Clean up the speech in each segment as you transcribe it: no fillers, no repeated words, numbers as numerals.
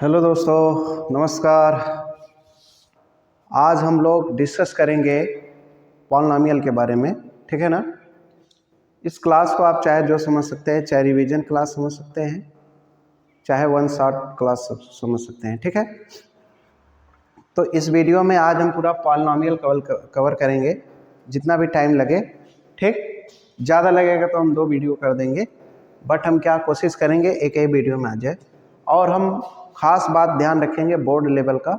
Hello दोस्तों, नमस्कार। आज हम लोग डिस्कस करेंगे पॉलिनॉमियल के बारे में, ठीक है ना। इस क्लास को आप चाहे जो समझ सकते हैं, चाहे रिवीजन क्लास समझ सकते हैं, चाहे वन शॉट क्लास समझ सकते हैं, ठीक है। तो इस वीडियो में आज हम पूरा पॉलिनॉमियल कवर करेंगे, जितना भी टाइम लगे, ठीक। ज़्यादा लगेगा तो हम 2 वीडियो कर देंगे, बट हम क्या कोशिश करेंगे एक ही वीडियो में आ जाए। और हम ख़ास बात ध्यान रखेंगे बोर्ड लेवल का,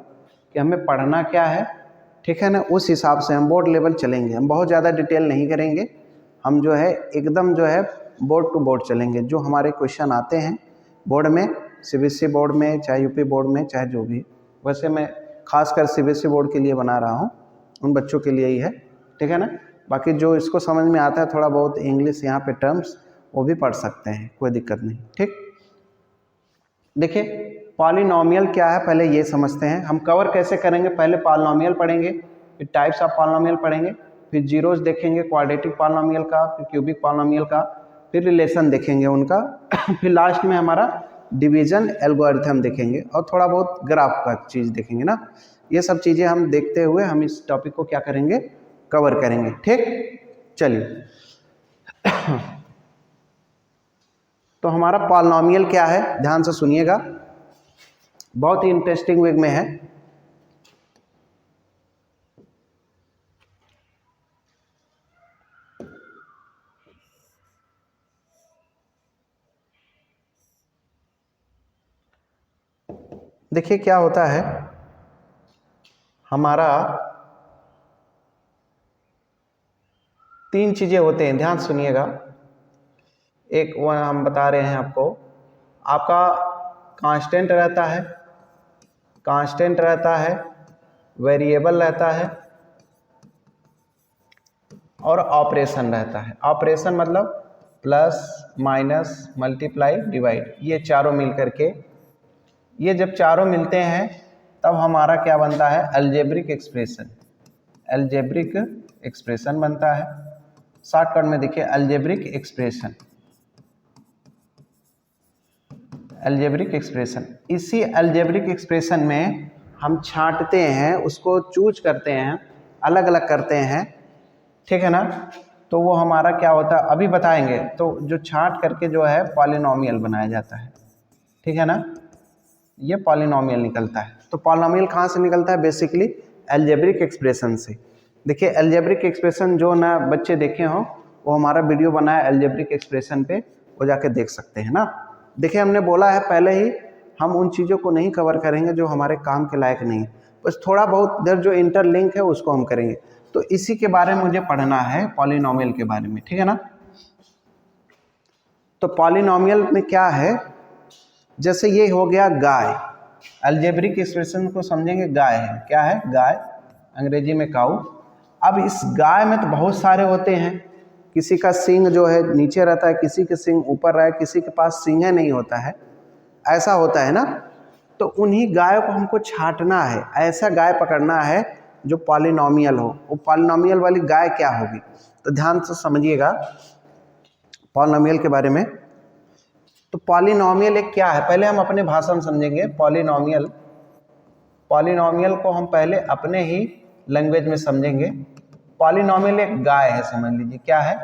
कि हमें पढ़ना क्या है, ठीक है ना। उस हिसाब से हम बोर्ड लेवल चलेंगे। हम बहुत ज़्यादा डिटेल नहीं करेंगे, हम जो है एकदम जो है बोर्ड टू बोर्ड चलेंगे। जो हमारे क्वेश्चन आते हैं बोर्ड में, सीबीएसई बोर्ड में, चाहे यूपी बोर्ड में, चाहे जो भी। वैसे मैं खासकर सीबीएसई बोर्ड के लिए बना रहा हूँ, उन बच्चों के लिए ही है, ठीक है ना। बाकी जो इसको समझ में आता है थोड़ा बहुत इंग्लिश यहाँ पे टर्म्स, वो भी पढ़ सकते हैं, कोई दिक्कत नहीं, ठीक। देखिए पॉलिनॉमियल क्या है पहले ये समझते हैं। हम कवर कैसे करेंगे, पहले पॉलिनॉमियल पढ़ेंगे, फिर टाइप्स ऑफ पॉलिनॉमियल पढ़ेंगे, फिर जीरोस देखेंगे, क्वाड्रेटिक पॉलिनॉमियल का, फिर क्यूबिक पॉलिनॉमियल का, फिर रिलेशन देखेंगे उनका फिर लास्ट में हमारा डिवीजन एल्गोरिथम देखेंगे, और थोड़ा बहुत ग्राफ का चीज़ देखेंगे ना। ये सब चीज़ें हम देखते हुए हम इस टॉपिक को क्या करेंगे, कवर करेंगे, ठीक। चलिए तो हमारा पॉलिनॉमियल क्या है, ध्यान से सुनिएगा, बहुत ही इंटरेस्टिंग वे में है। देखिए क्या होता है, हमारा 3 चीज़ें होते हैं, ध्यान सुनिएगा। एक वो हम बता रहे हैं आपको, आपका कांस्टेंट रहता है, कांस्टेंट रहता है, वेरिएबल रहता है, और ऑपरेशन रहता है। ऑपरेशन मतलब प्लस, माइनस, मल्टीप्लाई, डिवाइड, ये चारों मिल करके, ये जब चारों मिलते हैं तब हमारा क्या बनता है, अलजेब्रिक एक्सप्रेशन। अलजेब्रिक एक्सप्रेशन बनता है। शॉर्टकट में देखिए अलजेब्रिक एक्सप्रेशन, अलजेब्रिक एक्सप्रेशन। इसी अलजेब्रिक एक्सप्रेशन में हम छांटते हैं, उसको चूज करते हैं, अलग अलग करते हैं, ठीक है ना। तो वो हमारा क्या होता है अभी बताएंगे। तो जो छांट करके जो है पॉलिनॉमियल बनाया जाता है, ठीक है ना। ये पॉलिनॉमियल निकलता है। तो पॉलिनॉमियल कहाँ से निकलता है, बेसिकली अलजेब्रिक एक्सप्रेशन से। देखिए अलजेब्रिक एक्सप्रेशन जो ना बच्चे देखे हों, वो हमारा वीडियो बना है अलजेब्रिक एक्सप्रेशन पे, वो जाके देख सकते हैं ना। देखिए हमने बोला है पहले ही, हम उन चीज़ों को नहीं कवर करेंगे जो हमारे काम के लायक नहीं है, बस थोड़ा बहुत इधर जो इंटरलिंक है उसको हम करेंगे। तो इसी के बारे में मुझे पढ़ना है, पॉलिनॉमियल के बारे में, ठीक है ना। तो पॉलिनॉमियल में क्या है, जैसे ये हो गया गाय, अलजेब्रिक एक्सप्रेशन को समझेंगे, गाय है, क्या है, गाय, अंग्रेजी में काऊ। अब इस गाय में तो बहुत सारे होते हैं, किसी का सींग जो है नीचे रहता है, किसी के सींग ऊपर रहा है, किसी के पास सींग नहीं होता है, ऐसा होता है ना। तो उन्हीं गायों को हमको छांटना है, ऐसा गाय पकड़ना है जो पॉलिनॉमियल हो। वो पॉलिनॉमियल वाली गाय क्या होगी, तो ध्यान से समझिएगा पॉलिनॉमियल के बारे में। तो पॉलिनॉमियल एक क्या है, पहले हम अपने भाषा में समझेंगे। पॉलिनॉमियल, पॉलिनॉमियल को हम पहले अपने ही लैंग्वेज में समझेंगे। पॉलिनॉमियल एक गाय है, समझ लीजिए, क्या है,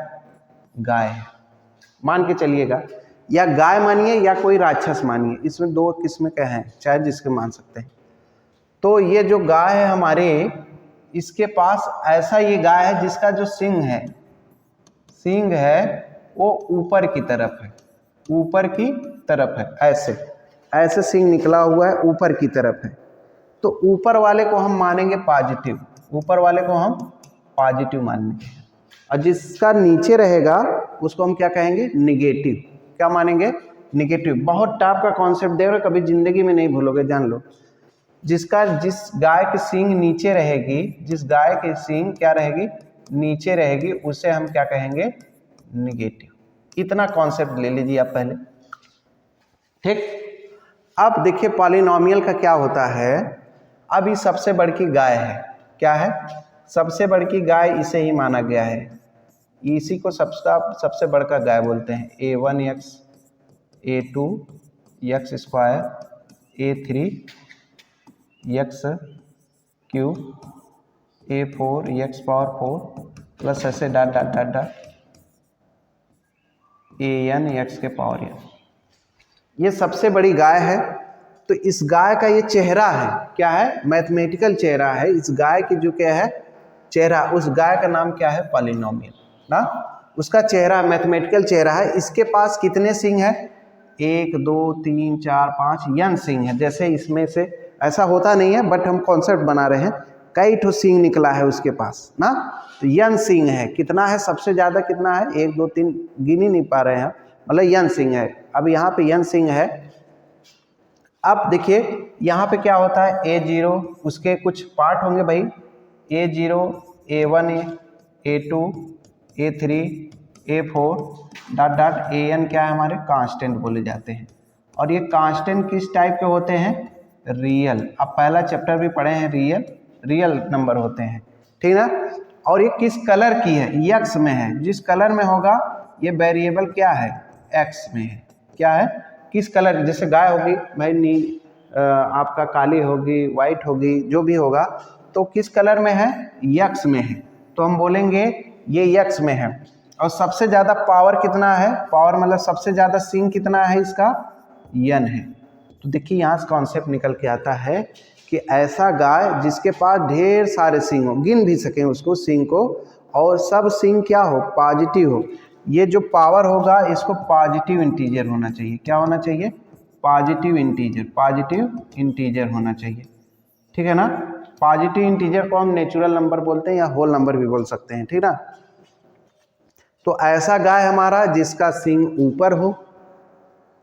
गाय है, मान के चलिएगा। या गाय मानिए या कोई राक्षस मानिए, इसमें 2 किस्म के हैं, चाहे जिसके मान सकते हैं। तो ये जो गाय है हमारे, इसके पास ऐसा ये गाय है जिसका जो सींग है, सींग है वो ऊपर की तरफ है, ऊपर की तरफ है, ऐसे ऐसे सींग निकला हुआ है, ऊपर की तरफ है। तो ऊपर वाले को हम मानेंगे पॉजिटिव, ऊपर वाले को हम पॉजिटिव मानेंगे, और जिसका नीचे रहेगा उसको हम क्या कहेंगे, निगेटिव। क्या मानेंगे, निगेटिव। बहुत टाइप का कॉन्सेप्ट दे रहे, कभी जिंदगी में नहीं भूलोगे, जान लो। जिस गाय की सींग नीचे रहेगी, जिस गाय की सींग क्या रहेगी, नीचे रहेगी, उसे हम क्या कहेंगे, निगेटिव। इतना कॉन्सेप्ट ले लीजिए आप पहले, ठीक। अब देखिए पॉलिनॉमियल का क्या होता है। अभी सबसे बड़ी गाय है, क्या है, सबसे बड़ी गाय इसे ही माना गया है, इसी को सबसे बड़का गाय बोलते हैं। A1x A2 x² A3 x cube A4 x power 4 plus ऐसे dot dot dot dot AN x के पावर n। ये सबसे बड़ी गाय है, तो इस गाय का ये चेहरा है, क्या है, मैथमेटिकल चेहरा है। इस गाय की जो क्या है चेहरा, उस गाय का नाम क्या है, पॉलिनोमियल ना, उसका चेहरा मैथमेटिकल चेहरा है। इसके पास कितने सिंग है, 1 2 3 4 5 n सिंग है। जैसे इसमें से ऐसा होता नहीं है, बट हम कॉन्सेप्ट बना रहे हैं, कई ठो सिंग निकला है उसके पास ना, तो n सिंग है। कितना है, सबसे ज़्यादा कितना है, 1 2 3 गिन ही नहीं पा रहे हैं, मतलब n सिंग है। अब यहाँ पे n सिंग है। अब देखिए यहाँ पे क्या होता है, A0 उसके कुछ पार्ट होंगे भाई, A0 A1 A2 A3 A4 dot dot AN क्या है, हमारे कांस्टेंट बोले जाते हैं। और ये कांस्टेंट किस टाइप के होते हैं, रियल। अब पहला चैप्टर भी पढ़े हैं, रियल नंबर होते हैं, ठीक ना। और ये किस कलर की है, x में है। जिस कलर में होगा ये वेरिएबल क्या है, x में है। क्या है, किस कलर, जैसे गाय होगी भाई आपका काली होगी, वाइट होगी, जो भी होगा, तो किस कलर में है, x में है, तो हम बोलेंगे ये x में है। और सबसे ज़्यादा पावर कितना है, पावर मतलब सबसे ज़्यादा सिंग कितना है इसका, n है। तो देखिए यहाँ से कॉन्सेप्ट निकल के आता है कि ऐसा गाय जिसके पास ढेर सारे सिंग हो, गिन भी सकें उसको सिंग को, और सब सिंग क्या हो, पॉजिटिव हो। ये जो पावर होगा इसको पॉजिटिव इंटीजर होना चाहिए। क्या होना चाहिए, पॉजिटिव इंटीजर होना चाहिए, ठीक है ना। पॉजिटिव इंटीजर को हम नेचुरल नंबर बोलते हैं या होल नंबर भी बोल सकते हैं, ठीक ना। तो ऐसा गाय हमारा जिसका सिंग ऊपर हो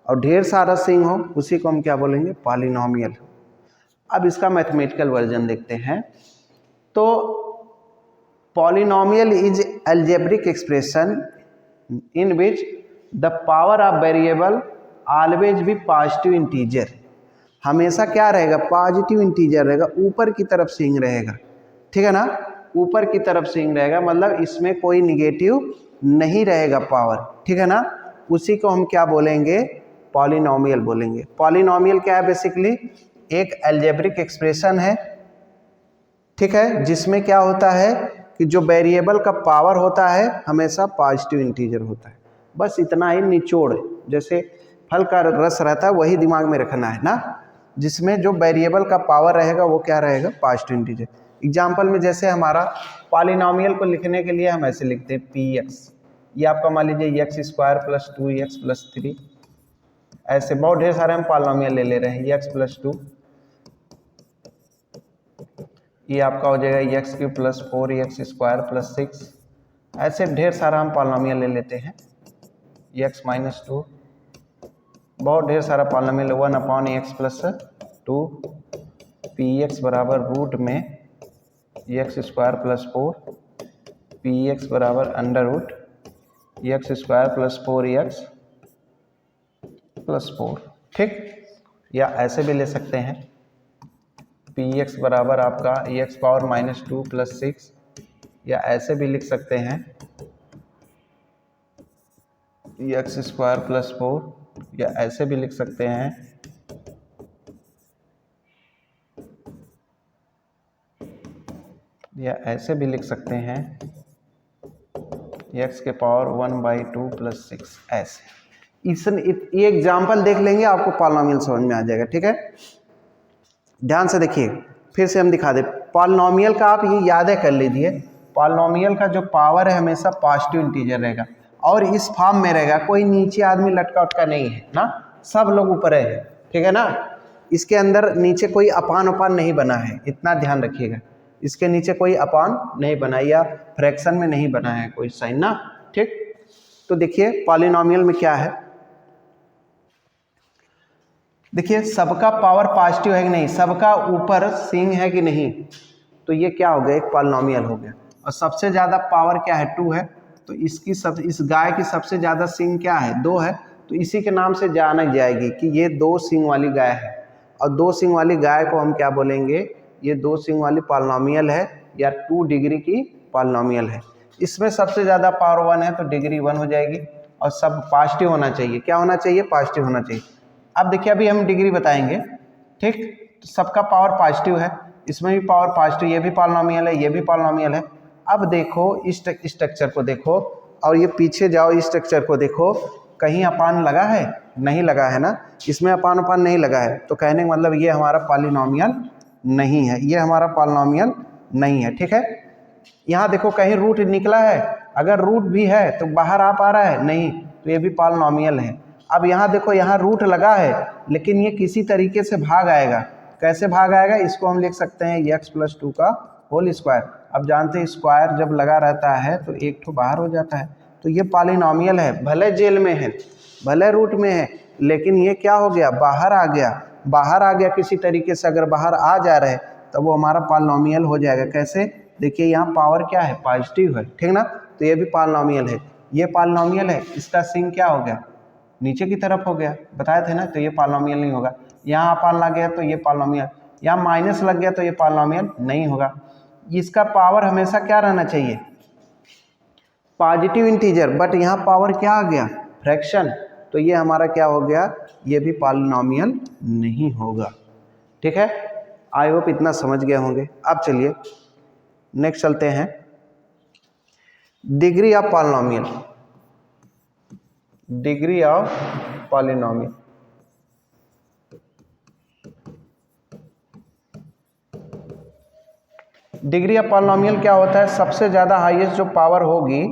और ढेर सारा सिंग हो, उसी को हम क्या बोलेंगे, पॉलिनोमियल। अब इसका मैथमेटिकल वर्जन देखते हैं। तो polynomial is algebraic expression in which the power of variable always be positive integer. हमेशा क्या रहेगा, पॉजिटिव इंटीजर रहेगा, ऊपर की तरफ सिंग रहेगा, ठीक है ना, ऊपर की तरफ सिंग रहेगा, मतलब इसमें कोई निगेटिव नहीं रहेगा पावर, ठीक है ना। उसी को हम क्या बोलेंगे, पॉलिनोमियल बोलेंगे। पॉलिनोमियल क्या है, बेसिकली एक अलजेब्रिक एक्सप्रेशन है, ठीक है, जिसमें क्या होता है कि जो वेरिएबल का पावर होता है हमेशा पॉजिटिव इंटीजर होता है। बस इतना ही निचोड़, जैसे फल का रस रहता है वही दिमाग में रखना है ना, जिसमें जो वेरिएबल का पावर रहेगा वो क्या रहेगा, पॉजिटिव इंटीजर। एग्जाम्पल में जैसे हमारा पॉलिनोमियल को लिखने के लिए हम ऐसे लिखते हैं px, ये आपका मान लीजिए x² + 2x + 3, ऐसे बहुत ढेर सारे हम पॉलिनोमियल ले रहे हैं, x + 2, ये आपका हो जाएगा x³ + 4x² + 6, ऐसे ढेर सारा हम पॉलिनोमियल ले लेते हैं, x - 2, बहुत ढेर सारा पॉलिनोमियल, 1/x + 2 px बराबर रूट में x² + 4 px बराबर अंडर रूट x² + 4x + 4, ठीक। या ऐसे भी ले सकते हैं, px बराबर आपका x पावर -2 + 6, या ऐसे भी लिख सकते हैं x² + 4, या ऐसे भी लिख सकते हैं x के पावर 1/2 + 6, ऐसे। ये एग्जाम्पल देख लेंगे, आपको पॉलिनोमियल समझ में आ जाएगा, ठीक है। ध्यान से देखिए, फिर से हम दिखा दे। पॉलिनोमियल का आप ये याद कर लीजिए, पॉलिनोमियल का जो पावर है हमेशा पॉजिटिव इंटीजर रहेगा, और इस फॉर्म में रहेगा, कोई नीचे आदमी लटका उटका नहीं है ना, सब लोग ऊपर है, ठीक है ना। इसके अंदर नीचे कोई अपान उपान नहीं बना है, इतना ध्यान रखिएगा, इसके नीचे कोई अपान नहीं बना या फ्रैक्शन में नहीं बना है कोई साइन ना, ठीक। तो देखिए पॉलिनोमियल में क्या है, देखिए सबका पावर पॉजिटिव है कि नहीं, सबका ऊपर सिंग है कि नहीं, तो ये क्या हो गया, एक पॉलिनोमियल हो गया। और सबसे ज़्यादा पावर क्या है, 2 है, तो इस गाय की सबसे ज़्यादा सिंग क्या है, 2 है, तो इसी के नाम से जाना जाएगी कि ये 2 सिंग वाली गाय है। और 2 सिंग वाली गाय को हम क्या बोलेंगे, ये 2 सिंग वाली पॉलिनोमियल है, या 2 डिग्री की पॉलिनोमियल है। इसमें सबसे ज़्यादा पावर 1 है, तो डिग्री 1 हो जाएगी, और सब पॉजिटिव होना चाहिए। क्या होना चाहिए, पॉजिटिव होना चाहिए। अब देखिए अभी हम डिग्री बताएंगे, ठीक, तो सबका पावर पॉजिटिव है, इसमें भी पावर पॉजिटिव, ये भी पॉलिनोमियल है, ये भी पॉलिनोमियल है। अब देखो इस स्ट्रक्चर को देखो और ये पीछे जाओ, इस स्ट्रक्चर को देखो, कहीं अपान लगा है? नहीं लगा है ना, इसमें अपान अपान नहीं लगा है, तो कहने का मतलब ये हमारा पॉलिनोमियल नहीं है, ये हमारा पॉलिनोमियल नहीं है। ठीक है, यहाँ देखो कहीं रूट निकला है, अगर रूट भी है तो बाहर आ पा रहा है? नहीं, तो ये भी पॉलिनोमियल है। अब यहाँ देखो, यहाँ रूट लगा है लेकिन ये किसी तरीके से भाग आएगा। कैसे भाग आएगा? इसको हम लिख सकते हैं x+2 का होल स्क्वायर। अब जानते हैं स्क्वायर जब लगा रहता है तो एक तो बाहर हो जाता है, तो ये पॉलिनोमियल है, भले जेल में है, भले रूट में है, लेकिन ये क्या हो गया? बाहर आ गया। बाहर आ गया किसी तरीके से, अगर बाहर आ जा रहे तब वो हमारा पॉलिनोमियल हो जाएगा। कैसे? देखिए यहाँ पावर क्या है? पॉजिटिव है, ठीक ना, तो ये भी पॉलिनोमियल है। ये पॉलिनोमियल है, इसका सिंग क्या हो गया? नीचे की तरफ हो गया, बताए थे ना, तो ये पॉलिनोमियल नहीं होगा। यहाँ अपान लग गया तो ये पॉलिनोमियल, यहाँ माइनस लग गया तो ये पॉलिनोमियल नहीं होगा। इसका पावर हमेशा क्या रहना चाहिए? पॉजिटिव इंटीजर, बट यहाँ पावर क्या आ गया? फ्रैक्शन, तो ये हमारा क्या हो गया? ये भी पॉलिनोमियल नहीं होगा। ठीक है, आई होप इतना समझ गए होंगे। अब चलिए नेक्स्ट चलते हैं, degree of polynomial. Degree of polynomial, degree of polynomial क्या होता है? सबसे ज़्यादा हाईएस्ट जो पावर होगी,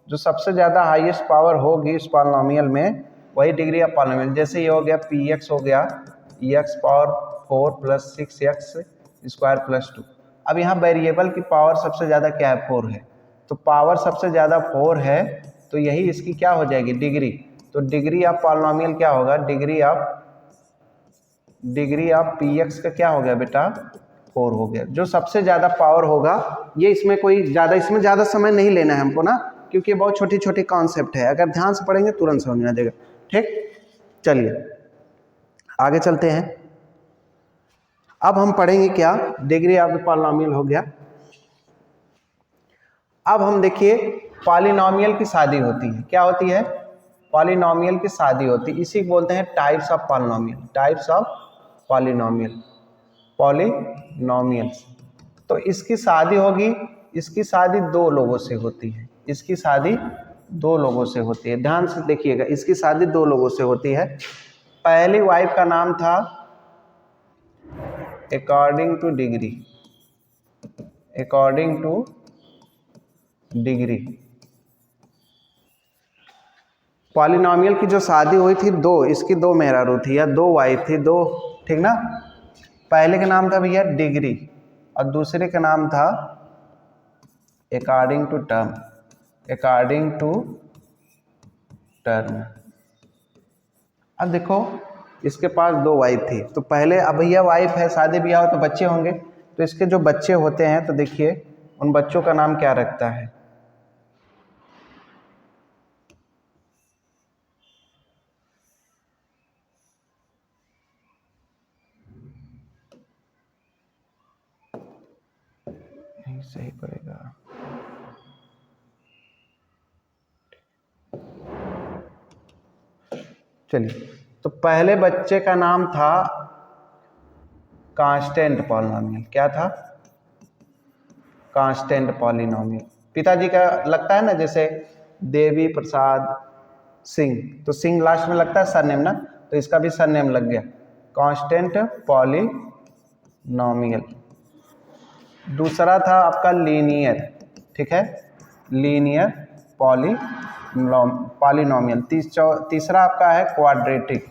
जो सबसे ज़्यादा हाईएस्ट पावर होगी इस पॉलिनोमियल में, वही डिग्री ऑफ पॉलिनोमियल। जैसे ये हो गया px हो गया x पावर 4 + 6x² + 2। अब यहाँ वेरिएबल की पावर सबसे ज़्यादा क्या है? 4 है, तो पावर सबसे ज़्यादा 4 है, तो यही इसकी क्या हो जाएगी? डिग्री। तो डिग्री ऑफ पॉलिनोमियल क्या होगा? डिग्री ऑफ px का क्या हो गया बेटा? 4 हो गया। जो सबसे ज़्यादा पावर होगा, ये इसमें कोई ज़्यादा, इसमें ज़्यादा समय नहीं लेना है हमको ना, क्योंकि बहुत छोटी छोटी कॉन्सेप्ट है, अगर ध्यान से पढ़ेंगे तुरंत समझ में आ जाएगा। ठीक, चलिए आगे चलते हैं। अब हम पढ़ेंगे क्या? डिग्री ऑफ पॉलिनोमियल हो गया। अब हम देखिए पॉलिनोमियल की शादी होती है, क्या होती है? पॉलिनोमियल की शादी होती है, इसी को बोलते हैं types of polynomial. Types of polynomial, polynomials. तो इसकी शादी होगी, इसकी शादी 2 लोगों से होती है, इसकी शादी 2 लोगों से होती है। ध्यान से देखिएगा, इसकी शादी 2 लोगों से होती है। पहली वाइफ का नाम था according two degree, according two degree. Polynomial की जो शादी हुई थी 2, इसकी 2 मेहरारू थी या 2 वाइफ थी, 2, ठीक ना। पहले का नाम था भैया डिग्री और दूसरे का नाम था according to term, according to term. अब देखो इसके पास 2 वाइफ थी, तो पहले अब भैया वाइफ है, शादी ब्याह हो तो बच्चे होंगे, तो इसके जो बच्चे होते हैं तो देखिए उन बच्चों का नाम क्या रखता है? नहीं सही पड़ेगा, चलिए। तो पहले बच्चे का नाम था कांस्टेंट पॉलिनोमियल। क्या था? Constant polynomial. पिताजी का लगता है ना, जैसे देवी प्रसाद सिंह, तो सिंह लास्ट में लगता है सरनेम ना, तो इसका भी सरनेम लग गया, कांस्टेंट पॉलिनोमियल। दूसरा था आपका लीनियर, ठीक है, लीनियर पॉलिनोमियल। तीसरा आपका है क्वाड्रेटिक,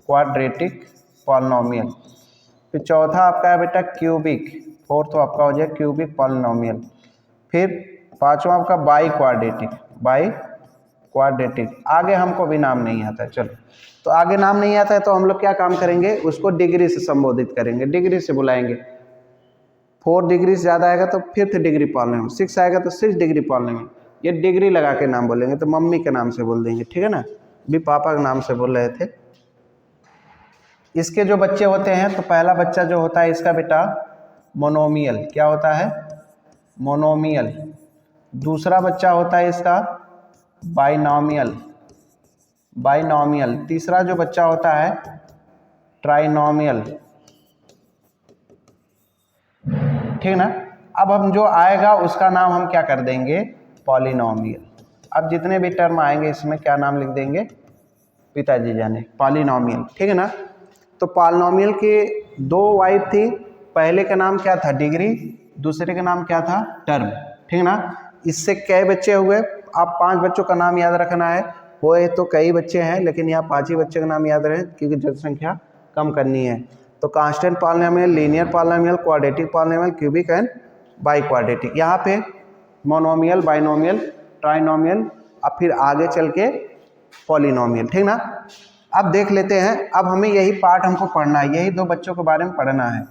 क्वाड्रेटिक पॉलिनोमियल। फिर चौथा आपका है बेटा क्यूबिक, फोर्थ आपका हो जाए क्यूबिक पॉलिनोमियल। फिर पांचवा आपका बाई क्वाड्रेटिक, बाई क्वाड्रेटिक। आगे हमको भी नाम नहीं आता है, चलो तो आगे नाम नहीं आता है तो हम लोग क्या काम करेंगे, उसको डिग्री से संबोधित करेंगे, डिग्री से बुलाएंगे। 4 डिग्री से ज़्यादा आएगा तो 5th डिग्री पॉलिनोमियल, 6 आएगा तो 6 डिग्री पॉलिनोमियल। ये डिग्री लगा के नाम बोलेंगे, तो मम्मी के नाम से बोल देंगे, ठीक है ना, भी पापा के नाम से बोल रहे थे। इसके जो बच्चे होते हैं, तो पहला बच्चा जो होता है इसका बेटा मोनोमियल, क्या होता है? मोनोमियल। दूसरा बच्चा होता है इसका बाइनोमियल, बाइनोमियल। तीसरा जो बच्चा होता है ट्राइनोमियल, ठीक ना। अब हम जो आएगा उसका नाम हम क्या कर देंगे, पॉलिनोमियल। अब जितने भी टर्म आएंगे इसमें क्या नाम लिख देंगे, पिताजी जाने, पॉलिनोमियल, ठीक है ना। तो पॉलिनोमियल के दो वाइफ थी, पहले का नाम क्या था, डिग्री, दूसरे का नाम क्या था, टर्म, ठीक ना। इससे कई बच्चे हुए, आप 5 बच्चों का नाम याद रखना है, हुए तो कई बच्चे हैं लेकिन यहाँ 5 ही बच्चे का नाम याद रहे क्योंकि जनसंख्या कम करनी है। तो constant polynomial, linear polynomial, quadratic polynomial, cubic and by quadratic. यहाँ पे मोनोमियल, बाइनोमियल, ट्राइनोमियल, अब फिर आगे चल के पॉलिनोमियल, ठीक ना। अब देख लेते हैं, अब हमें यही पार्ट हमको पढ़ना है, यही 2 बच्चों के बारे में पढ़ना है,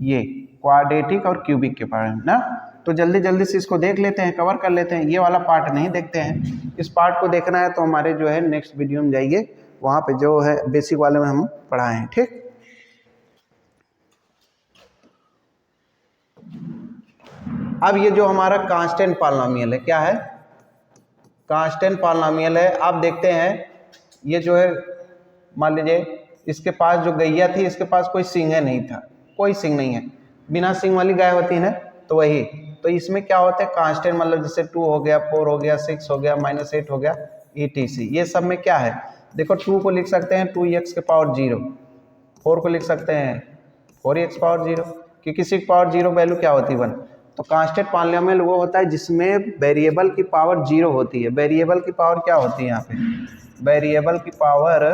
ये क्वाड्रेटिक और क्यूबिक के बारे में ना। तो जल्दी जल्दी से इसको देख लेते हैं, कवर कर लेते हैं, ये वाला पार्ट नहीं देखते हैं। इस पार्ट को देखना है तो हमारे जो है नेक्स्ट वीडियो में जाइए, वहाँ पे जो है बेसिक वाले में हम पढ़ाए हैं, ठीक। अब ये जो हमारा कांस्टेंट पॉलिनोमियल है, क्या है, कांस्टेंट पॉलिनोमियल है। आप देखते हैं ये जो है, मान लीजिए इसके पास जो गैया थी, इसके पास कोई सींग नहीं था, कोई सींग नहीं है, बिना सींग वाली गाय होती है ना, तो वही। तो इसमें क्या होता है, कांस्टेंट मतलब जैसे 2 हो गया, 4 हो गया, 6 हो गया, -8 हो गया, ETC। ये सब में क्या है, देखो 2 को लिख सकते हैं 2x के पावर 0, 4 को लिख सकते हैं 4x पावर 0, कि किसी की पावर 0 वैल्यू क्या होती है 1। तो कांस्टेंट पॉलिनोमियल वो होता है जिसमें वेरिएबल की पावर 0 होती है। वेरिएबल की पावर क्या होती है, यहाँ पे वेरिएबल की पावर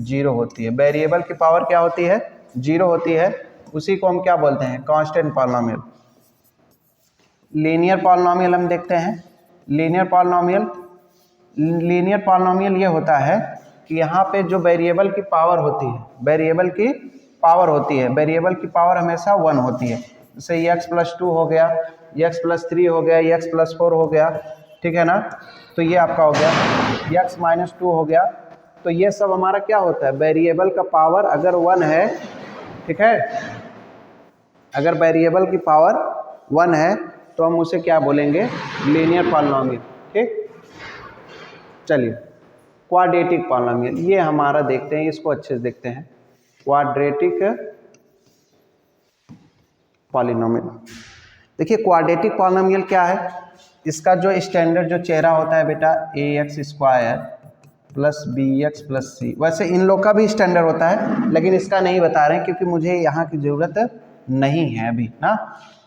0 होती है। वेरिएबल की पावर क्या होती है, 0 होती है, उसी को हम क्या बोलते हैं, कांस्टेंट पॉलिनोमियल। लीनियर पॉलिनोमियल हम देखते हैं, लीनियर पॉलिनोमियल, लीनियर पॉलिनोमियल ये होता है कि यहाँ पे जो वेरिएबल की पावर होती है, वेरिएबल की पावर होती है, वेरिएबल की पावर हमेशा 1 होती है। जैसे x+2 हो गया, x+3 हो गया, x+4 हो गया, ठीक है ना। तो ये आपका हो गया x-2 हो गया। तो ये सब हमारा क्या होता है, वेरिएबल का पावर अगर 1 है, ठीक है, अगर वेरिएबल की पावर 1 है तो हम उसे क्या बोलेंगे, लीनियर पॉलिनोमियल, ठीक। चलिए क्वाड्रेटिक पॉलिनोमियल, ये हमारा देखते हैं, इसको अच्छे से देखते हैं, क्वाड्रेटिक पॉलिनोमियल। देखिए क्वाड्रेटिक पॉलिनोमियल क्या है, इसका जो स्टैंडर्ड जो चेहरा होता है बेटा, ax² + bx + c। वैसे इन लोग का भी स्टैंडर्ड होता है लेकिन इसका नहीं बता रहे हैं क्योंकि मुझे यहाँ की ज़रूरत नहीं है अभी ना।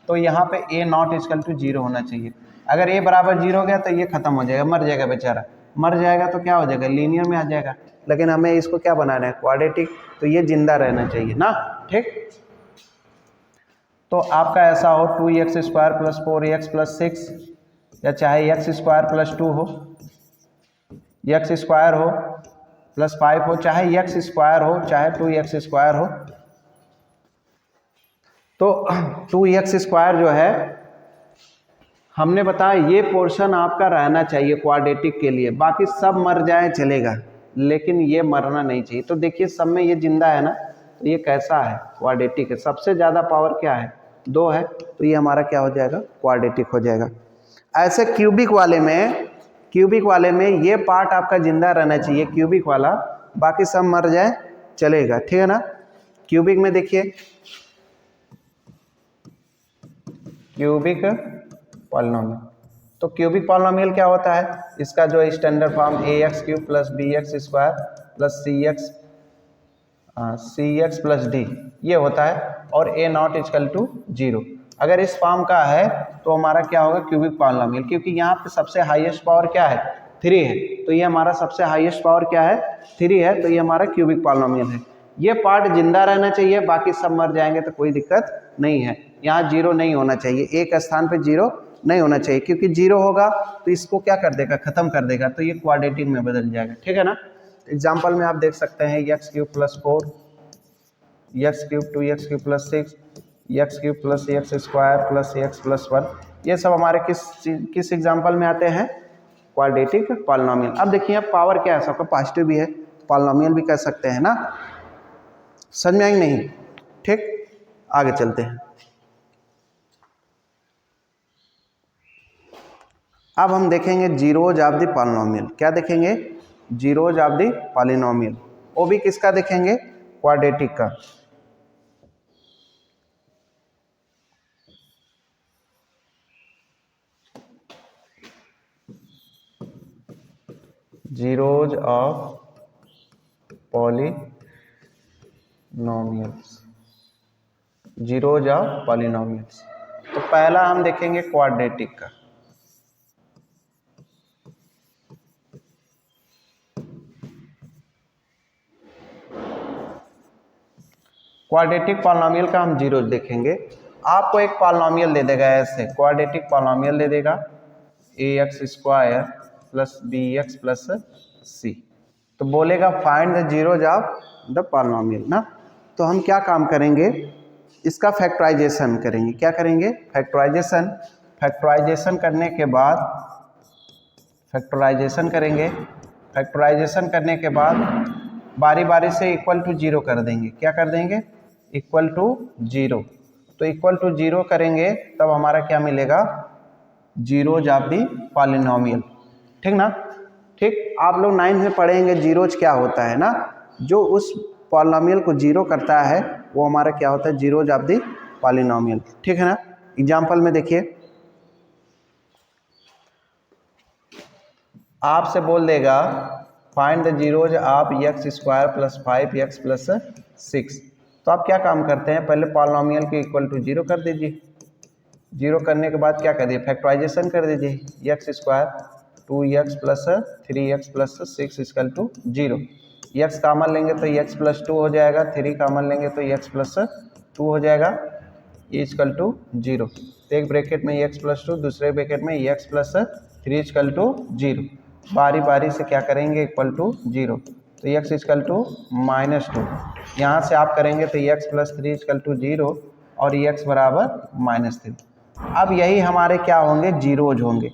तो यहाँ पे a ≠ 0 होना चाहिए। अगर a बराबर 0 हो गया तो ये खत्म हो जाएगा, मर जाएगा बेचारा, मर जाएगा तो क्या हो जाएगा, लीनियर में आ जाएगा। लेकिन हमें इसको क्या बनाना है, क्वाड्रेटिक, तो ये जिंदा रहना चाहिए ना, ठीक। तो आपका ऐसा हो 2x² + 4x + 6, या चाहे x² + 2 हो, x² हो +5 हो, चाहे x² हो, चाहे 2x² हो। तो 2x² जो है हमने बताया ये पोर्शन आपका रहना चाहिए क्वाड्रेटिक के लिए, बाकी सब मर जाए चलेगा लेकिन ये मरना नहीं चाहिए। तो देखिए सब में ये जिंदा है ना, तो ये कैसा है, क्वाड्रेटिक है। सबसे ज़्यादा पावर क्या है, 2 है, तो ये हमारा क्या हो जाएगा, क्वाड्रेटिक हो जाएगा। ऐसे क्यूबिक वाले में ये पार्ट आपका जिंदा रहना चाहिए, क्यूबिक वाला, बाकी सब मर जाए चलेगा, ठीक है ना। क्यूबिक में देखिए, क्यूबिक पॉलिनोमियल, तो क्यूबिक पॉलिनोमियल क्या होता है, इसका जो standard form ax³ + bx² + cx + d ये होता है, और a ≠ 0। अगर इस फॉर्म का है तो हमारा क्या होगा, क्यूबिक पॉलिनोमियल, क्योंकि यहाँ पे सबसे हाईएस्ट पावर क्या है, 3 है, तो ये हमारा सबसे हाईएस्ट पावर क्या है, 3 है, तो ये हमारा क्यूबिक पॉलिनोमियल है। ये पार्ट जिंदा रहना चाहिए, बाकी सब मर जाएंगे तो कोई दिक्कत नहीं है। यहाँ 0 नहीं होना चाहिए, एक स्थान पे 0 नहीं होना चाहिए, क्योंकि 0 होगा तो इसको क्या कर देगा, खत्म कर देगा, तो ये क्वाड्रेटिक में बदल जाएगा, ठीक है ना। एग्जाम्पल में आप देख सकते हैं x³ + 4, x³ 2x³ + 6, x³ + x² + x + 1, ये सब हमारे किस एग्जाम्पल में आते हैं, क्वाड्रेटिक पॉलिनोमियल। अब देखिए अब पावर क्या है, सबका पॉजिटिव भी है, पॉलिनोमियल भी कह सकते हैं ना, समझ में आई नहीं, ठीक। आगे चलते हैं। अब हम देखेंगे जीरोज ऑफ द पॉलिनोमियल। क्या देखेंगे, जीरोज ऑफ द पॉलिनोमियल, वो भी किसका देखेंगे, क्वाड्रेटिक का। Zeros of polynomials, zeros of polynomials. तो पहला हम देखेंगे क्वाड्रेटिक का। क्वाड्रेटिक पॉलिनोमियल का हम जीरो देखेंगे। आपको एक पॉलिनोमियल दे देगा ऐसे, क्वाड्रेटिक पॉलिनोमियल दे देगा ax² plus bx plus c, तो बोलेगा find the zeros of the polynomial ना। तो हम क्या काम करेंगे, इसका फैक्टराइजेशन करेंगे। क्या करेंगे, फैक्टराइजेशन। फैक्टराइजेशन करने के बाद फैक्टराइजेशन करेंगे। फैक्टराइजेशन करने के बाद बारी बारी से इक्वल टू जीरो कर देंगे। क्या कर देंगे, इक्वल टू जीरो। तो इक्वल टू जीरो करेंगे तब हमारा क्या मिलेगा, जीरोज ऑफ दी पॉलिनोमियल। ठीक ना, ठीक। आप लोग 9th में पढ़ेंगे जीरोज क्या होता है ना, जो उस पॉलिनोमियल को जीरो करता है वो हमारा क्या होता है, जीरोज ऑफ दी पॉलिनोमियल। ठीक है ना। एग्जाम्पल में देखिए, आपसे बोल देगा find the zeros of x² plus 5x plus 6। तो आप क्या काम करते हैं, पहले पॉलिनोमियल के इक्वल टू जीरो कर दीजिए। जीरो करने के बाद क्या कर दीजिए, फैक्टराइजेशन कर दीजिए। x² 2x plus 3x plus 6 equal to zero. x common लेंगे तो x प्लस 2 हो जाएगा, 3 कॉमन लेंगे तो x प्लस 2 हो जाएगा, इक्वल टू जीरो। तो एक ब्रैकेट में x प्लस 2, दूसरे ब्रैकेट में x plus 3 equal to zero. बारी बारी से क्या करेंगे, इक्वल टू जीरो। तो x इक्वल टू -2, यहाँ से आप करेंगे तो x plus 3 equal to zero और x बराबर -3। अब यही हमारे क्या होंगे, जीरोज होंगे।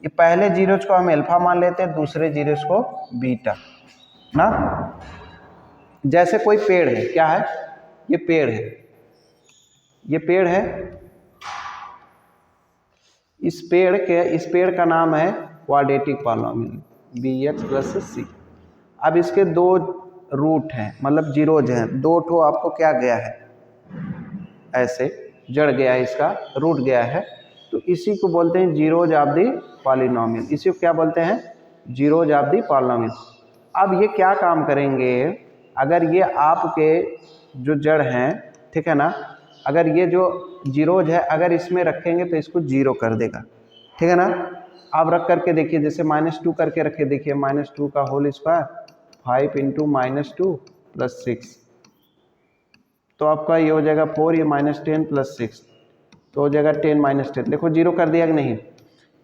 ये पहले जीरोज को हम अल्फा मान लेते हैं, दूसरे जीरोज को बीटा ना। जैसे कोई पेड़ है, क्या है, ये पेड़ है, ये पेड़ है। इस पेड़ का नाम है quadratic polynomial bx plus c। अब इसके दो रूट हैं, मतलब जीरोज हैं, दो ठो आपको क्या गया है, ऐसे जड़ गया है, इसका रूट गया है। तो इसी को बोलते हैं जीरोज ऑफ दी पॉलिनोमियल। इसी को क्या बोलते हैं, जीरोज ऑफ दी पॉलिनोमियल। अब ये क्या काम करेंगे, अगर ये आपके जो जड़ हैं, ठीक है ना, अगर ये जो जीरोज है अगर इसमें रखेंगे तो इसको जीरो कर देगा। ठीक है ना। आप रख करके देखिए, जैसे -2 करके रखे, देखिए -2 का होल स्क्वायर 5 इंटू -2 प्लस 6, तो आपका ये हो जाएगा 4, ये -10 प्लस 6 तो हो जाएगा 10 - 10। देखो जीरो कर दिया कि नहीं,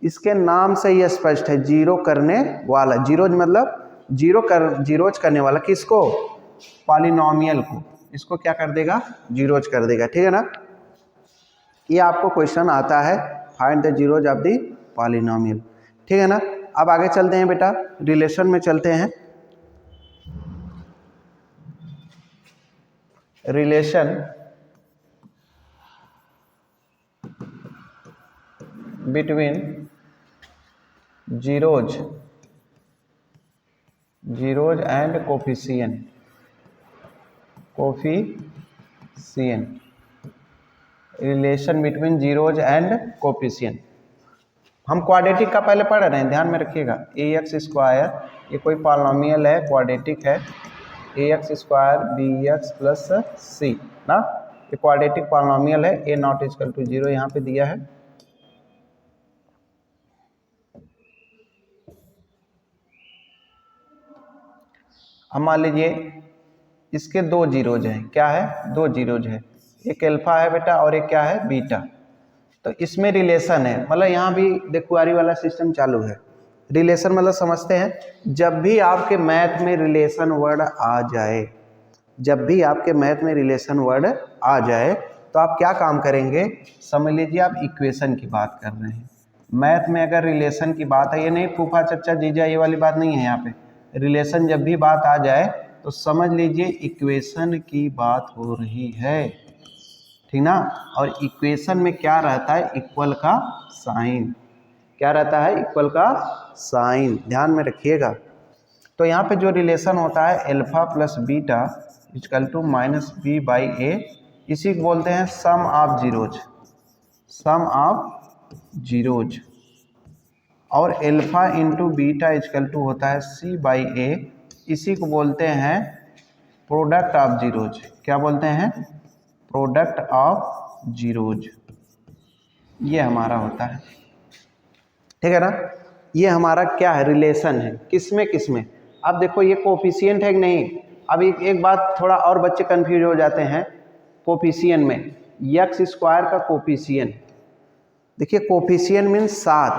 इसके नाम से ये स्पष्ट है, जीरो करने वाला। जीरोज मतलब जीरोज करने वाला, किसको, पॉलिनोमियल को। इसको क्या कर देगा, जीरोज कर देगा। ठीक है ना। ये आपको क्वेश्चन आता है, find the zeros of the polynomial. ठीक है ना। अब आगे चलते हैं बेटा, रिलेशन में चलते हैं। Relation between zeros and coefficient. Relation between zeros and coefficient. हम क्वाड्रेटिक का पहले पढ़ रहे हैं, ध्यान में रखिएगा। ax², ये कोई पॉलिनोमियल है, क्वाड्रेटिक है, ax² bx प्लस c ना, ये क्वाड्रेटिक पॉलिनोमियल है। a not equal to zero यहाँ पे दिया है। अब मान लीजिए इसके दो जीरोज हैं, क्या है, दो जीरोज है, एक अल्फा है बेटा और एक क्या है, बीटा। तो इसमें रिलेशन है, मतलब यहाँ भी देखुआरी वाला सिस्टम चालू है। रिलेशन मतलब समझते हैं, जब भी आपके मैथ में रिलेशन वर्ड आ जाए, जब भी आपके मैथ में रिलेशन वर्ड आ जाए तो आप क्या काम करेंगे, समझ लीजिए आप इक्वेशन की बात कर रहे हैं। मैथ में अगर रिलेशन की बात है, ये नहीं फूफा चचा जीजा ये वाली बात नहीं है यहाँ पे। रिलेशन जब भी बात आ जाए तो समझ लीजिए इक्वेशन की बात हो रही है, ठीक ना। और इक्वेशन में क्या रहता है, इक्वल का साइन। क्या रहता है, इक्वल का साइन, ध्यान में रखिएगा। तो यहाँ पे जो रिलेशन होता है alpha plus beta equal to -b/a, इसी को बोलते हैं sum of zeros. Sum of zeros, और alpha into beta equal to होता है सी बाई ए। इसी को बोलते हैं प्रोडक्ट ऑफ जीरोज। क्या बोलते हैं? Product of zeros. ये हमारा होता है, ठीक है ना। ये हमारा क्या है? रिलेशन है। किसमें किसमें? अब देखो ये कोफिशिएंट है कि नहीं। अब एक बात थोड़ा और बच्चे कंफ्यूज हो जाते हैं कोफिशिएंट में। यक्स स्क्वायर का कोफिशिएंट, देखिए coefficient mean 7,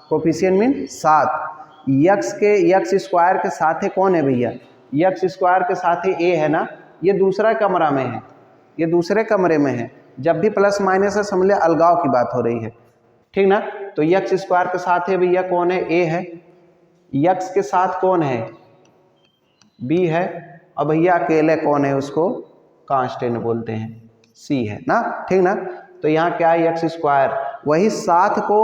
coefficient mean 7। X के यक्स स्क्वायर के साथ कौन है भैया? यक्स स्क्वायर के साथ ए है ना। ये दूसरा कमरा में है, ये दूसरे कमरे में है। जब भी प्लस माइनस है समझ ले अलगाव की बात हो रही है, ठीक ना। तो यक्स स्क्वायर के साथ है भैया कौन है? ए है। यक्स के साथ कौन है? बी है। और भैया अकेले कौन है? उसको कांस्टेंट बोलते हैं, सी है ना, ठीक ना। तो यहाँ क्या है? X square. वही 7 को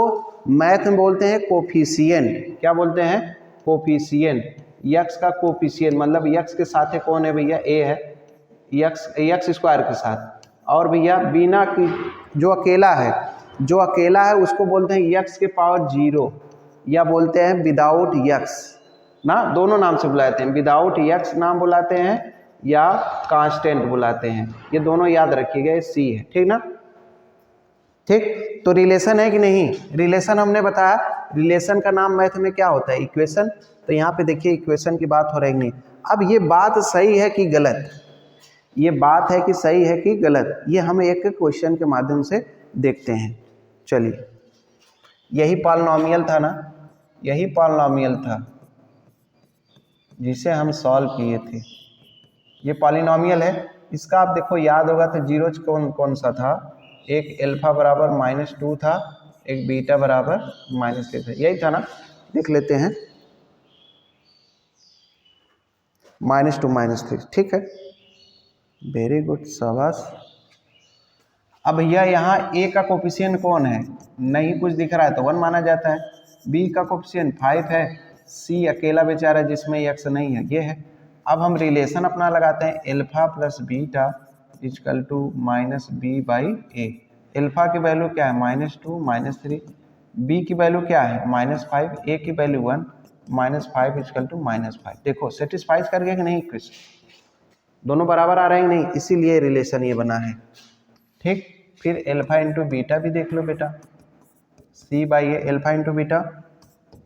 मैथ में बोलते हैं कोफिशिएंट। क्या बोलते हैं? कोफिशिएंट। यक्स का कोफिशिएंट मतलब यक्स के साथ है कौन है भैया? ए है, यक्स स्क्वायर के साथ। और भैया बिना की जो अकेला है उसको बोलते हैं यक्स के पावर 0, या बोलते हैं विदाउट यक्स ना। दोनों नाम से बुलाते हैं, विदाउट यक्स नाम बुलाते हैं या कांस्टेंट बुलाते हैं। ये दोनों याद रखिएगा, ये सी है, ठीक ना। ठीक, तो रिलेशन है कि नहीं? रिलेशन हमने बताया, रिलेशन का नाम मैथ में क्या होता है? इक्वेशन। तो यहाँ पे देखिए इक्वेशन की बात हो रही नहीं। अब ये बात सही है कि गलत, ये बात है कि सही है कि गलत, ये हम एक क्वेश्चन के माध्यम से देखते हैं। चलिए, यही पॉलिनॉमियल था ना, यही पॉलिनॉमियल था जिसे हम सॉल्व किए थे। ये पॉलिनॉमियल है। इसका आप देखो याद होगा तो जीरोज कौन कौन सा था? एक एल्फा बराबर -2 था, एक बीटा बराबर -3 था, यही था ना। देख लेते हैं, -2 -3, ठीक है, वेरी गुड, शाबाश। अब भैया यहाँ ए का कोफिशिएंट कौन है? नहीं कुछ दिख रहा है तो 1 माना जाता है। बी का कोफिशिएंट 5 है। सी अकेला बेचारा जिसमें यक्स नहीं है, ये है। अब हम रिलेशन अपना लगाते हैं, alpha plus beta equal to -b by A. Alpha की वैल्यू क्या है? -2 -3। बी की वैल्यू क्या है? -5। ए की वैल्यू 1, -5 इजकल टू -5। देखो सेटिस्फाइज कर गया कि नहीं क्वेश्चन? दोनों बराबर आ रहे हैं नहीं, इसीलिए रिलेशन ये बना है, ठीक। फिर एल्फा इंटू बीटा भी देख लो बेटा, C by A. Alpha into beta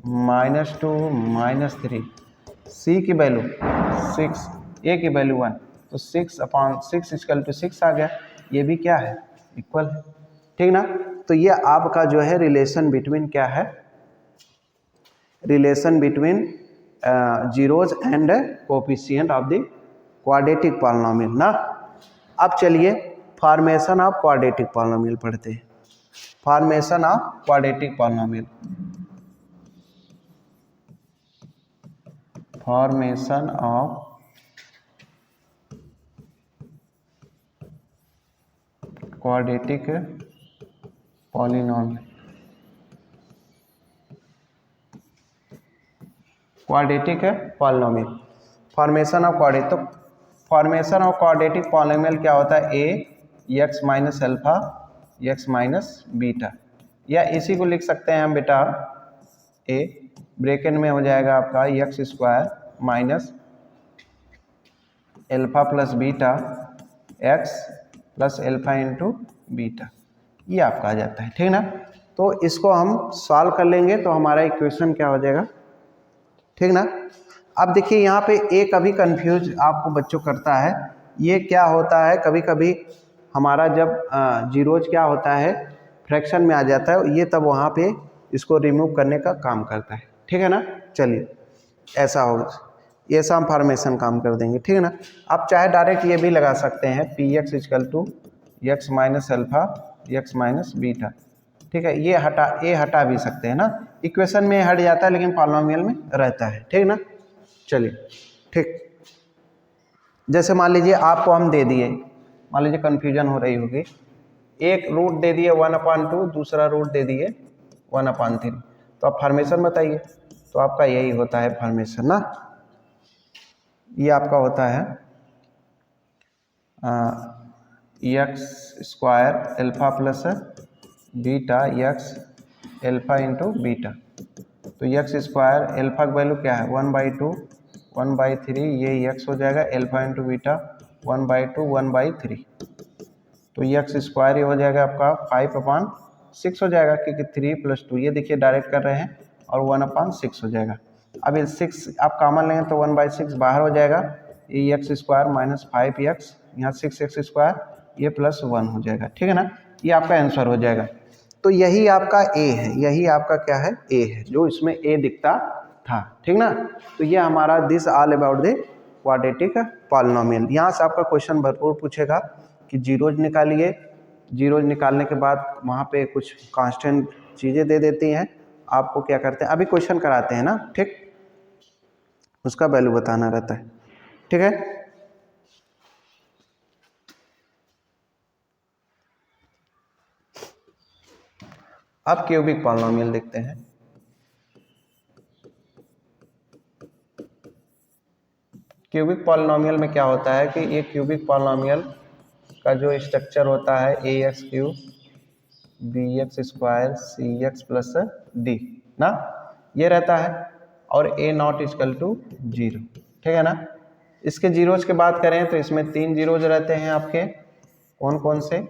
-2 -3। C की वैल्यू 6, ए की वैल्यू 1, तो 6/6 इक्वल टू 6 आ गया। ये भी क्या है? इक्वल है, ठीक ना। तो ये आपका जो है रिलेशन बिटवीन क्या है? Relation between zeros and coefficient of the quadratic polynomial ना। अब चलिए फॉर्मेशन ऑफ क्वाड्रेटिक पॉलिनोमियल पढ़ते हैं। Formation of quadratic polynomial, formation of quadratic polynomial, quadratic polynomial, formation of quadratic. तो फॉर्मेशन ऑफ क्वाड्रेटिक पॉलिनोमियल क्या होता है? A x minus alpha x minus beta, या इसी को लिख सकते हैं हम बेटा, ए ब्रैकेट में हो जाएगा आपका x square minus alpha plus beta x plus alpha into beta, ये आपका आ जाता है, ठीक ना। तो इसको हम सॉल्व कर लेंगे तो हमारा इक्वेशन क्या हो जाएगा, ठीक ना। अब देखिए यहाँ पे ए कभी कंफ्यूज आपको बच्चों करता है, ये क्या होता है कभी कभी हमारा जब जीरोज क्या होता है फ्रैक्शन में आ जाता है, ये तब वहाँ पे इसको रिमूव करने का काम करता है, ठीक है ना। चलिए ऐसा होगा, ये ऐसा हम फॉर्मेशन काम कर देंगे, ठीक है ना। आप चाहे डायरेक्ट ये भी लगा सकते हैं p x equal to x minus alpha x minus beta, ठीक है। ये हटा भी सकते हैं ना, इक्वेशन में हट जाता है लेकिन पॉलिनोमियल में रहता है, ठीक ना। चलिए ठीक, जैसे मान लीजिए आपको हम दे दिए, मान लीजिए कन्फ्यूजन हो रही होगी, एक रूट दे दिए 1/2, दूसरा रूट दे दिए 1/3, तो आप फॉर्मेशन बताइए। तो आपका यही होता है फॉर्मेशन ना, ये आपका होता है x square alpha plus beta x alpha into beta, तो एक्स स्क्वायर एल्फा का वैल्यू क्या है 1/2 1/3, ये एक्स हो जाएगा, एल्फा इंटू बीटा 1/2 1/3, तो एक्स स्क्वायर ये हो जाएगा आपका 5/6 हो जाएगा, क्योंकि 3 + 2 ये देखिए डायरेक्ट कर रहे हैं, और 1/6 हो जाएगा। अब ये 6 आप कॉमन लेंगे तो 1/6 बाहर हो जाएगा, ये एक्स स्क्वायर माइनस 5x, यहाँ 6x स्क्वायर, ये +1 हो जाएगा, ठीक है ना। ये आपका आंसर हो जाएगा। तो यही आपका ए है, यही आपका क्या है ए है, जो इसमें ए दिखता था, ठीक ना। तो ये हमारा this all about the quadratic polynomial. यहाँ से आपका क्वेश्चन भरपूर पूछेगा कि जीरोज निकालिए, जीरोज निकालने के बाद वहाँ पे कुछ कांस्टेंट चीज़ें दे देती हैं, आपको क्या करते हैं अभी क्वेश्चन कराते हैं ना, ठीक, उसका वैल्यू बताना रहता है, ठीक है। अब क्यूबिक पॉलिनोमियल देखते हैं। क्यूबिक पॉलिनोमियल में क्या होता है कि ये क्यूबिक पॉलिनोमियल का जो स्ट्रक्चर होता है ax³ bx² cx + d ना, ये रहता है, और a0 = 0, ठीक है ना। इसके जीरोज की बात करें तो इसमें 3 जीरोज रहते हैं आपके, कौन कौन से,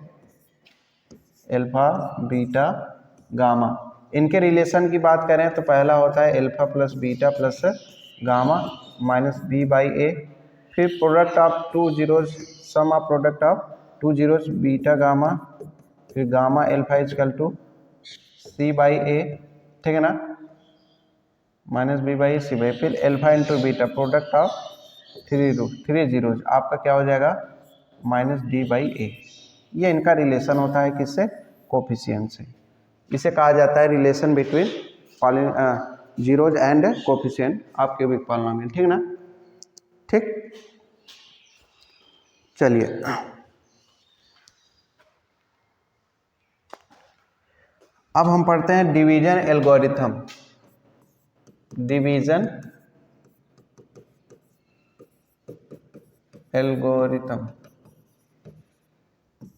एल्फा बीटा गामा। इनके रिलेशन की बात करें तो पहला होता है एल्फा + बीटा + गामा -b/a, फिर product of 2 zeros, sum of product of 2 zeros beta gamma, फिर गामा एल्फा = c/a, ठीक है ना, -b/a c/a, फिर alpha into beta product of 3 zeros, आपका क्या हो जाएगा -d/a। ये इनका रिलेशन होता है किससे, कोफिशिएंट से। इसे कहा जाता है relation between zeros and coefficient of cubic polynomial, ठीक ना, ठीक। चलिए अब हम पढ़ते हैं division algorithm. Division algorithm,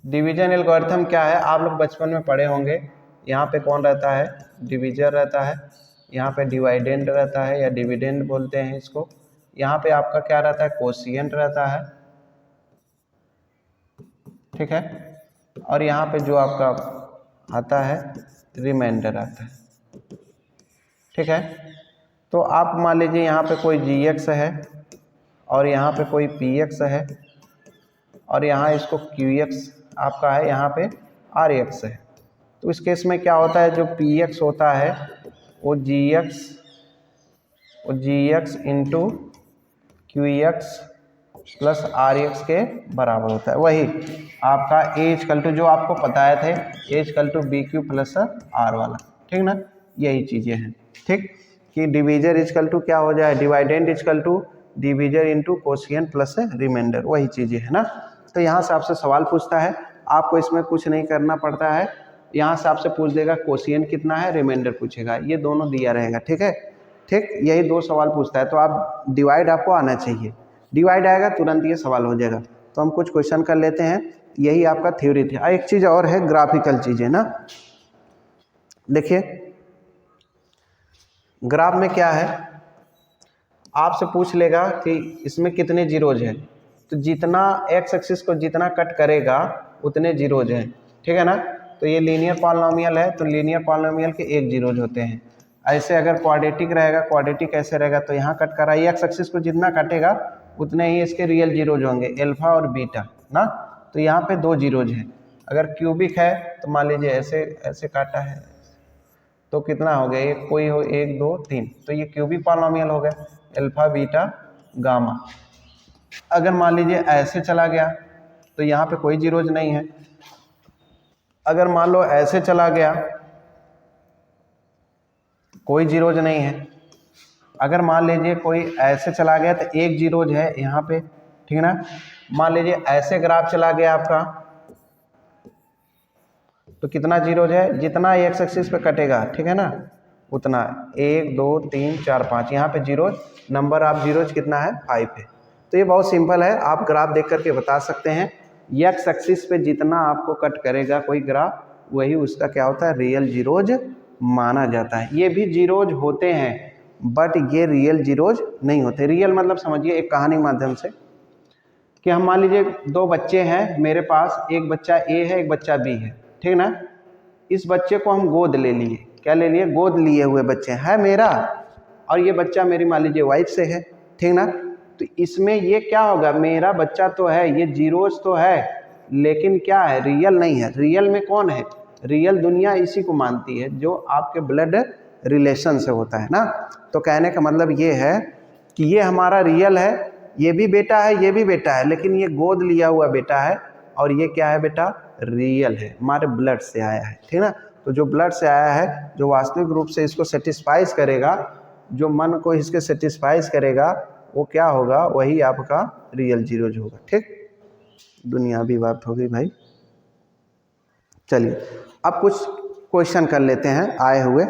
division algorithm क्या है, आप लोग बचपन में पढ़े होंगे। यहाँ पे कौन रहता है, डिवीजर रहता है, यहाँ पे डिवाइडेंड रहता है या डिविडेंड बोलते हैं इसको, यहाँ पे आपका क्या रहता है, कोशिएंट रहता है, ठीक है, और यहाँ पे जो आपका आता है रिमाइंडर आता है, ठीक है। तो आप मान लीजिए यहाँ पे कोई gx है, और यहाँ पे कोई px है, और यहाँ इसको qx आपका है, यहाँ पे rx है। तो इस केस में क्या होता है, जो px होता है वो gx इंटू qx + rx के बराबर होता है। वही आपका a = जो आपको बताए थे a = bq + r वाला, ठीक ना, यही चीज़ें हैं, ठीक, कि डिवीजर = क्या हो जाए, dividend = divisor into quotient plus remainder, वही चीज़ें है ना। तो यहाँ से आपसे सवाल पूछता है, आपको इसमें कुछ नहीं करना पड़ता है, यहाँ से आपसे पूछ देगा कोशिएंट कितना है, रिमाइंडर पूछेगा, ये दोनों दिया रहेगा, ठीक है, ठीक, यही 2 सवाल पूछता है। तो आप डिवाइड आपको आना चाहिए, डिवाइड आएगा तुरंत ये सवाल हो जाएगा। तो हम कुछ क्वेश्चन कर लेते हैं, यही आपका थ्योरी था। एक चीज़ और है, ग्राफिकल चीज़ें ना, देखिए ग्राफ में क्या है, आपसे पूछ लेगा कि इसमें कितने जीरोज हैं, तो जितना एक्स एक्सिस को जितना कट करेगा उतने जीरोज हैं, ठीक है ना। तो ये लीनियर पॉलिनोमियल है, तो लीनियर पॉलिनोमियल के 1 जीरोज होते हैं। ऐसे अगर क्वाड्रेटिक रहेगा, क्वाड्रेटिक कैसे रहेगा, तो यहाँ कट कर रहा है, एक्स एक्सिस को जितना काटेगा उतने ही इसके रियल जीरोज होंगे, एल्फा और बीटा ना। तो यहाँ पे 2 जीरोज हैं। अगर क्यूबिक है तो मान लीजिए ऐसे ऐसे काटा है, तो कितना हो गया, एक कोई हो 1 2 3, तो ये क्यूबिक पॉलिनोमियल हो गया, एल्फा बीटा गामा। अगर मान लीजिए ऐसे चला गया तो यहाँ पे कोई जीरोज नहीं है। अगर मान लो ऐसे चला गया, कोई जीरोज नहीं है। अगर मान लीजिए कोई ऐसे चला गया तो 1 जीरोज है यहाँ पे, ठीक है ना। मान लीजिए ऐसे ग्राफ चला गया आपका, तो कितना जीरोज है, जितना एक्स एक्सिस पे कटेगा, ठीक है ना, उतना 1 2 3 4 5, यहाँ पे जीरोज, नंबर ऑफ जीरोज कितना है, 5 है। तो ये बहुत सिंपल है, आप ग्राफ देख करके बता सकते हैं। एक्स एक्सिस पे जितना आपको कट करेगा कोई ग्राफ, वही उसका क्या होता है, रियल जीरोज माना जाता है। ये भी जीरोज होते हैं बट ये रियल जीरोज नहीं होते। रियल मतलब समझिए एक कहानी माध्यम से कि हम मान लीजिए दो बच्चे हैं मेरे पास, एक बच्चा ए है एक बच्चा बी है, ठीक ना। इस बच्चे को हम गोद ले लिए, क्या ले लिए, गोद लिए हुए बच्चे है मेरा, और ये बच्चा मेरी मान लीजिए वाइफ से है, ठीक ना। तो इसमें ये क्या होगा, मेरा बच्चा तो है, ये जीरोज तो है लेकिन क्या है, रियल नहीं है। रियल में कौन है, रियल दुनिया इसी को मानती है जो आपके ब्लड रिलेशन से होता है ना। तो कहने का मतलब ये है कि ये हमारा रियल है, ये भी बेटा है ये भी बेटा है, लेकिन ये गोद लिया हुआ बेटा है और ये क्या है बेटा, रियल है, हमारे ब्लड से आया है, ठीक ना। तो जो ब्लड से आया है, जो वास्तविक रूप से इसको सेटिस्फाइज करेगा, जो मन को इसके सेटिस्फाइज करेगा, वो क्या होगा, वही आपका रियल जीरोज होगा। ठीक, दुनिया भी बात होगी भाई। चलिए अब कुछ क्वेश्चन कर लेते हैं आए हुए।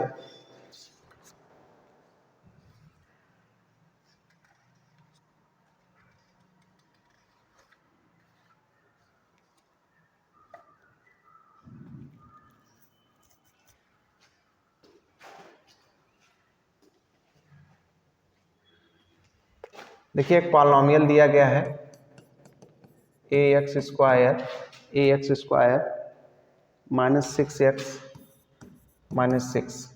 देखिए एक पॉलिनोमियल दिया गया है ax square minus 6x minus 6।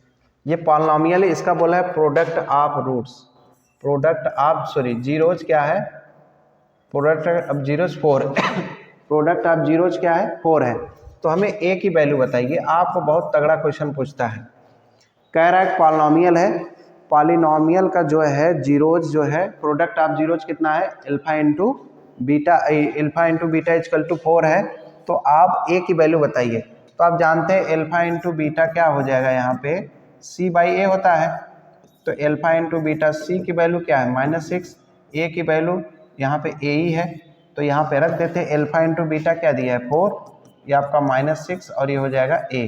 ये पॉलिनोमियल है, इसका बोला है product of roots, product of sorry zeros क्या है, product of zeros 4 product of zeros क्या है, 4 है। तो हमें a की वैल्यू बताइए। आपको बहुत तगड़ा क्वेश्चन पूछता है, कह रहा है पॉलिनोमियल है, पॉलिनोमियल का जो है जीरोज जो है, प्रोडक्ट ऑफ जीरोज कितना है, alpha into beta equal to 4 है। तो आप a की वैल्यू बताइए। तो आप जानते हैं अल्फा इंटू बीटा क्या हो जाएगा, यहाँ पे c बाई ए होता है। तो अल्फा इंटू बीटा c की वैल्यू क्या है, -6, a की वैल्यू यहाँ पे a ही है, तो यहाँ पे रख देते हैं। अल्फा इंटू बीटा क्या दिया है 4, ये आपका -6 और ये हो जाएगा a।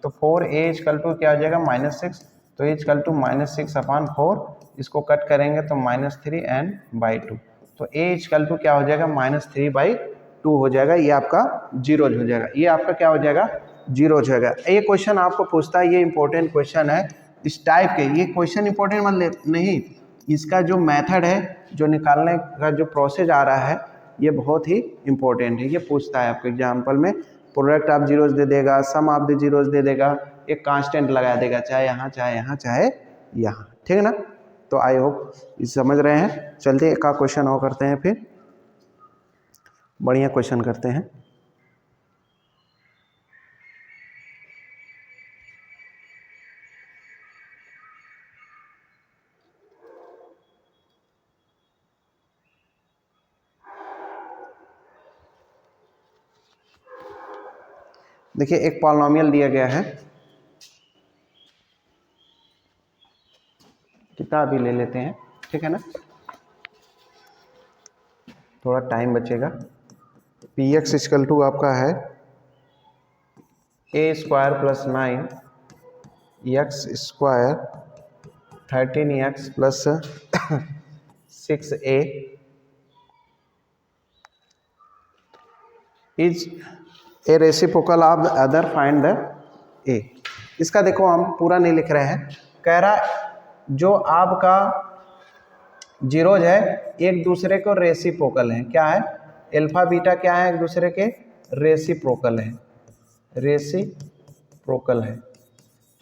तो 4a इक्वल टू क्या हो जाएगा, -6, तो a इक्वल टू -6/4, इसको कट करेंगे तो -3n/2, तो a इक्वल टू क्या हो जाएगा, -3/2 हो जाएगा। ये आपका जीरोज हो जाएगा, ये आपका क्या हो जाएगा, जीरोज हो जाएगा। ये क्वेश्चन आपको पूछता है, ये इंपॉर्टेंट क्वेश्चन है इस टाइप के। ये क्वेश्चन इंपॉर्टेंट मतलब नहीं, इसका जो मेथड है, जो निकालने का जो प्रोसेस आ रहा है, ये बहुत ही इंपॉर्टेंट है। ये पूछता है आपको एग्जाम्पल में, प्रोडक्ट ऑफ जीरोज दे देगा, सम ऑफ द जीरोज दे देगा, एक कांस्टेंट लगा देगा, चाहे यहाँ चाहे यहाँ चाहे यहाँ, ठीक है ना। तो आई होप इस समझ रहे हैं। चलते एक का क्वेश्चन और करते हैं, फिर बढ़िया क्वेश्चन करते हैं। देखिए एक पॉलिनोमियल दिया गया है, किताब ही ले लेते हैं, ठीक है ना, थोड़ा टाइम बचेगा। px इक्वल टू आपका है a square plus 9 x square 13x plus 6a is a reciprocal of other, find the a। इसका देखो हम पूरा नहीं लिख रहे हैं, कह रहा जो आपका जीरोज है एक दूसरे को रेसिप्रोकल है, क्या है, अल्फा बीटा क्या है, एक दूसरे के रेसिप्रोकल है, रेसिप्रोकल है।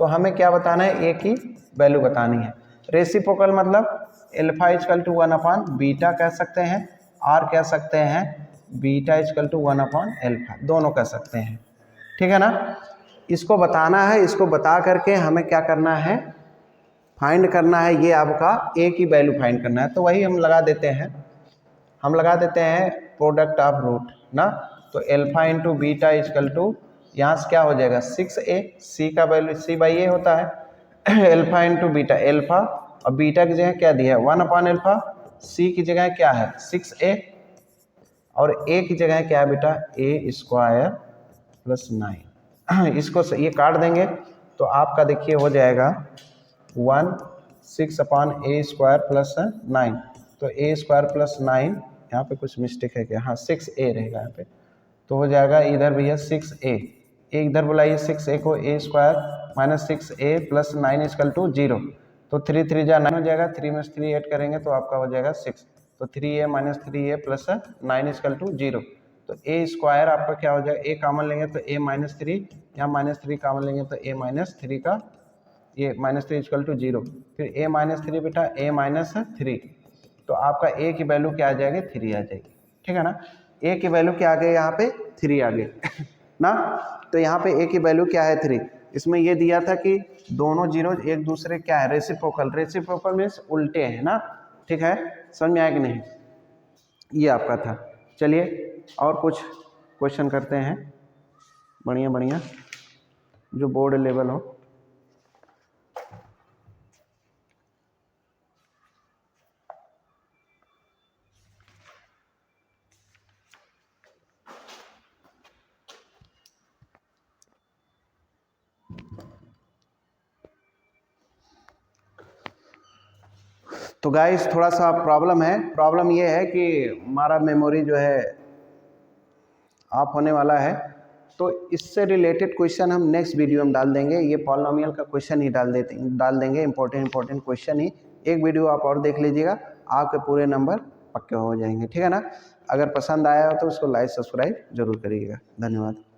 तो हमें क्या बताना है, a की वैल्यू बतानी है। रेसिप्रोकल मतलब अल्फा इक्वल टू 1/बीटा कह सकते हैं, और कह सकते हैं बीटा इक्वल टू 1/अल्फा, दोनों कह सकते हैं, ठीक है ना। इसको बताना है, इसको बता करके हमें क्या करना है, फाइंड करना है, ये आपका a की वैल्यू फाइंड करना है। तो वही हम लगा देते हैं, प्रोडक्ट ऑफ रूट ना। तो alpha into beta equal to, यहाँ से क्या हो जाएगा 6a, c का वैल्यू c/a होता है, अल्फा इंटू बीटा, अल्फा और बीटा की जगह क्या दिया है 1/अल्फा, c की जगह क्या है 6a, और a की जगह क्या है बेटा a स्क्वायर प्लस 9। इसको ये काट देंगे तो आपका देखिए हो जाएगा 1/6 स्क्वायर प्लस 9। तो a स्क्वायर प्लस 9, यहाँ पे कुछ मिस्टेक है क्या, हाँ 6a रहेगा यहाँ पे, तो हो जाएगा इधर भैया 6a, ए इधर बुलाइए 6a को, a square minus 6a plus 9 equal to 0, तो 3 3 जा 9 हो जाएगा, 3 में 3 ऐड करेंगे तो आपका हो जाएगा 6, तो 3a minus 3a plus 9 equal to 0, तो a स्क्वायर आपका क्या हो जाएगा, a कॉमन लेंगे तो a माइनस 3, यहाँ माइनस 3 कॉमन लेंगे तो a माइनस 3 का ये माइनस 3 इजकल टू 0, फिर a माइनस 3 बेटा a माइनस 3, तो आपका a की वैल्यू क्या आ जाएगी, 3 आ जाएगी, ठीक है ना। a की वैल्यू क्या आ गई यहाँ पे, 3 आ गई ना। तो यहाँ पे a की वैल्यू क्या है, 3। इसमें ये दिया था कि दोनों जीरो एक दूसरे क्या है, रेसिप्रोकल, रेसिप्रोकल मीन्स उल्टे है ना, ठीक है, समझ में आया कि नहीं, ये आपका था। चलिए और कुछ क्वेश्चन करते हैं, बढ़िया बढ़िया जो बोर्ड लेवल हो। तो गाइस थोड़ा सा प्रॉब्लम है, प्रॉब्लम ये है कि हमारा मेमोरी जो है ऑफ होने वाला है, तो इससे रिलेटेड क्वेश्चन हम नेक्स्ट वीडियो में डाल देंगे। ये पॉलिनोमियल का क्वेश्चन ही डाल देंगे, इंपॉर्टेंट क्वेश्चन ही। एक वीडियो आप और देख लीजिएगा, आपके पूरे नंबर पक्के हो जाएंगे, ठीक है ना। अगर पसंद आया हो तो उसको लाइक सब्सक्राइब जरूर करिएगा। धन्यवाद।